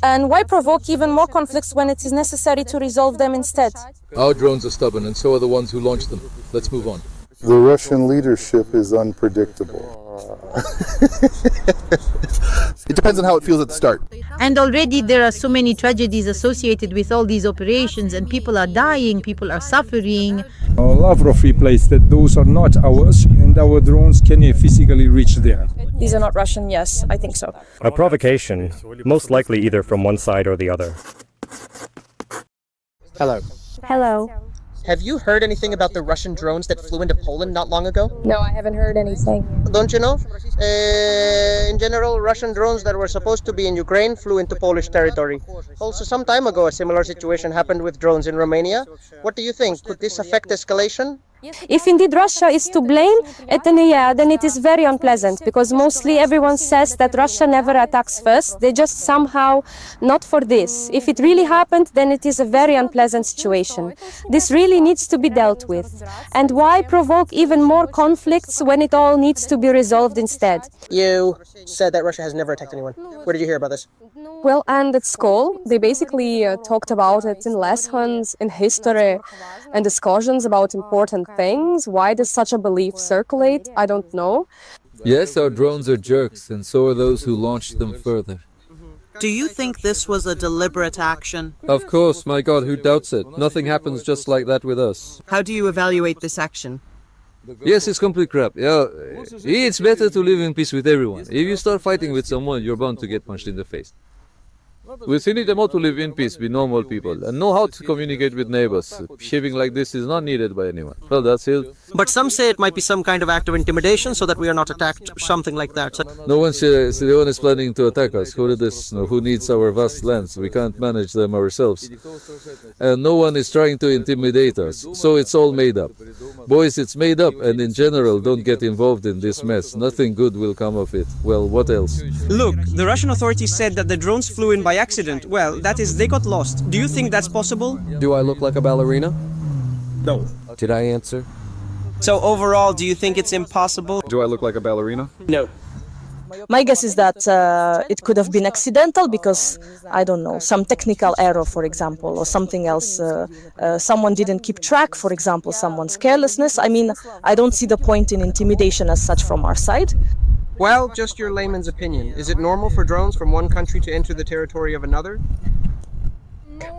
And why provoke even more conflicts when it is necessary to resolve them instead? Our drones are stubborn, and so are the ones who launched them. Let's move on. The Russian leadership is unpredictable. It depends on how it feels at the start. And already there are so many tragedies associated with all these operations, and people are dying, people are suffering. Lavrov replaced that those are not ours, and our drones can physically reach there. These are not Russian, yes, I think so. A provocation, most likely either from one side or the other. Hello. Hello. Have you heard anything about the Russian drones that flew into Poland not long ago? No, I haven't heard anything. Don't you know? In general, Russian drones that were supposed to be in Ukraine flew into Polish territory. Also, some time ago, a similar situation happened with drones in Romania. What do you think? Could this affect escalation? If indeed Russia is to blame, then it is very unpleasant, because mostly everyone says that Russia never attacks first. They just somehow not for this. If it really happened, then it is a very unpleasant situation. This really needs to be dealt with. And why provoke even more conflicts when it all needs to be resolved instead? You said that Russia has never attacked anyone. Where did you hear about this? Well, and at school, they basically talked about it in lessons, in history, and discussions about important things. Why does such a belief circulate? I don't know. Yes, our drones are jerks, and so are those who launched them further. Do you think this was a deliberate action? Of course, my God, who doubts it? Nothing happens just like that with us. How do you evaluate this action? Yes, it's complete crap. Yeah, it's better to live in peace with everyone. If you start fighting with someone, you're bound to get punched in the face. We still need them all to live in peace, be normal people, and know how to communicate with neighbors. Behaving like this is not needed by anyone. Well, that's it. But some say it might be some kind of act of intimidation so that we are not attacked, something like that. No one says anyone is planning to attack us. Who did this? No, who needs our vast lands? We can't manage them ourselves. And no one is trying to intimidate us. So it's all made up. Boys, it's made up, and in general, don't get involved in this mess. Nothing good will come of it. Well, what else? Look, the Russian authorities said that the drones flew in by accident. Well, that is, they got lost. Do you think that's possible? Do I look like a ballerina? No. Did I answer? So overall, do you think it's impossible? Do I look like a ballerina? No. My guess is that it could have been accidental because, I don't know, some technical error, for example, or something else. Someone didn't keep track, for example, someone's carelessness. I mean, I don't see the point in intimidation as such from our side. Well, just your layman's opinion. Is it normal for drones from one country to enter the territory of another?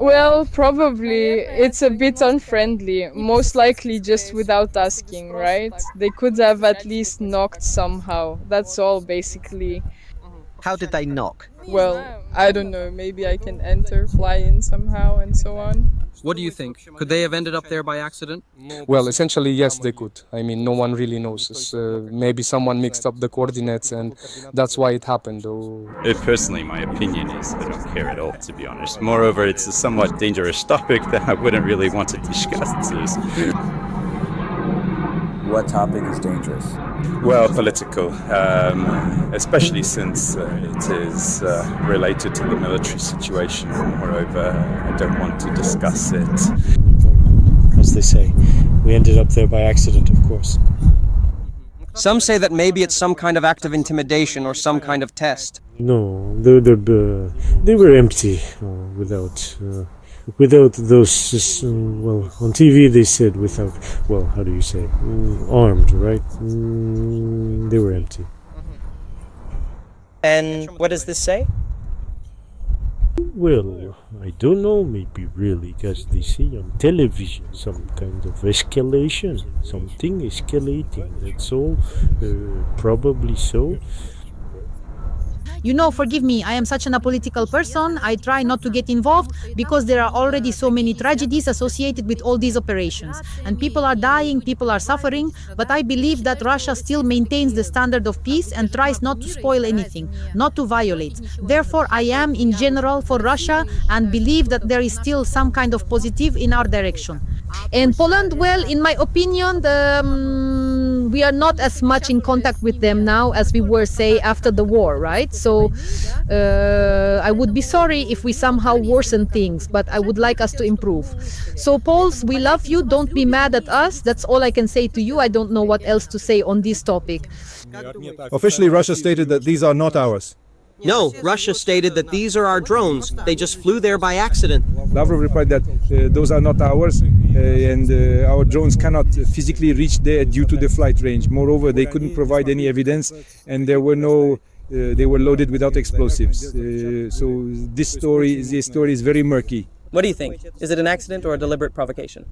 Well, probably it's a bit unfriendly, most likely just without asking, right? They could have at least knocked somehow. That's all, basically. How did they knock? Well, I don't know, maybe I can enter, fly in somehow, and so on. What do you think? Could they have ended up there by accident? Well, essentially, yes, they could. I mean, no one really knows. Maybe someone mixed up the coordinates, and that's why it happened. Personally, my opinion is I don't care at all, to be honest. Moreover, it's a somewhat dangerous topic that I wouldn't really want to discuss. What topic is dangerous? Well, political, especially since it is related to the military situation. Moreover, I don't want to discuss it. As they say, we ended up there by accident, of course. Some say that maybe it's some kind of act of intimidation or some kind of test. No, they were empty, without those, well, on TV they said without, well, how do you say, armed, right? They were empty. And what does this say? Well, I don't know, maybe really, because they see on television some kind of escalation, something escalating, that's all, probably so. You know, forgive me, I am such an apolitical person. I try not to get involved because there are already so many tragedies associated with all these operations. And people are dying, people are suffering. But I believe that Russia still maintains the standard of peace and tries not to spoil anything, not to violate. Therefore, I am in general for Russia and believe that there is still some kind of positive in our direction. And Poland, well, in my opinion, we are not as much in contact with them now as we were, say, after the war, right? So I would be sorry if we somehow worsen things, but I would like us to improve. So Poles, we love you. Don't be mad at us. That's all I can say to you. I don't know what else to say on this topic. Officially, Russia stated that these are not ours. No, Russia stated that these are our drones. They just flew there by accident. Lavrov replied that those are not ours and our drones cannot physically reach there due to the flight range. Moreover, they couldn't provide any evidence and there were no they were loaded without explosives. So this story is very murky. What do you think? Is it an accident or a deliberate provocation?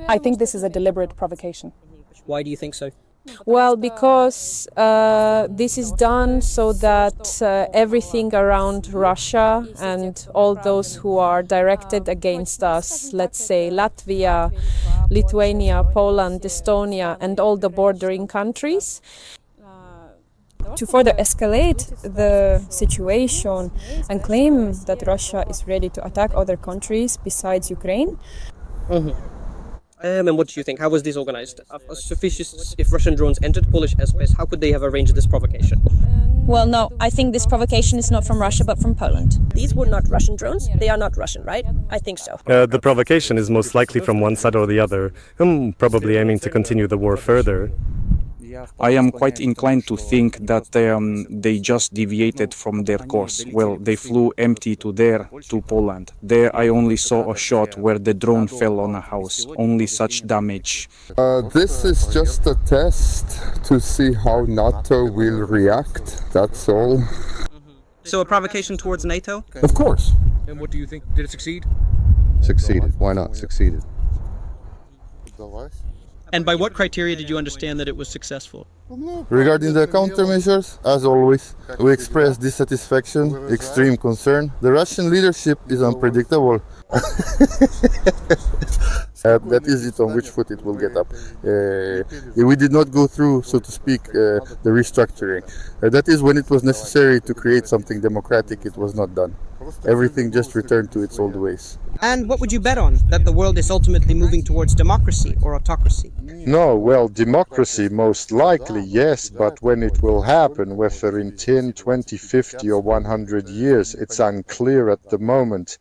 I think this is a deliberate provocation. Why do you think so? Well, because this is done so that everything around Russia and all those who are directed against us, let's say Latvia, Lithuania, Poland, Estonia, and all the bordering countries, to further escalate the situation and claim that Russia is ready to attack other countries besides Ukraine. And what do you think? How was this organized? If Russian drones entered Polish airspace, how could they have arranged this provocation? Well, no, I think this provocation is not from Russia but from Poland. These were not Russian drones. They are not Russian, right? I think so. The provocation is most likely from one side or the other, probably aiming to continue the war further. I am quite inclined to think that they just deviated from their course. Well, they flew empty to Poland. There I only saw a shot where the drone fell on a house. Only such damage. This is just a test to see how NATO will react. That's all. So a provocation towards NATO? Of course. And what do you think? Did it succeed? Succeeded. Why not? Succeeded. And by what criteria did you understand that it was successful? Regarding the countermeasures, as always, we express dissatisfaction, extreme concern. The Russian leadership is unpredictable. That is it on which foot it will get up. We did not go through, so to speak, the restructuring. That is when it was necessary to create something democratic, it was not done. Everything just returned to its old ways. And what would you bet on? That the world is ultimately moving towards democracy or autocracy? No, well, democracy most likely, yes, but when it will happen, whether in 10, 20, 50 or 100 years, it's unclear at the moment.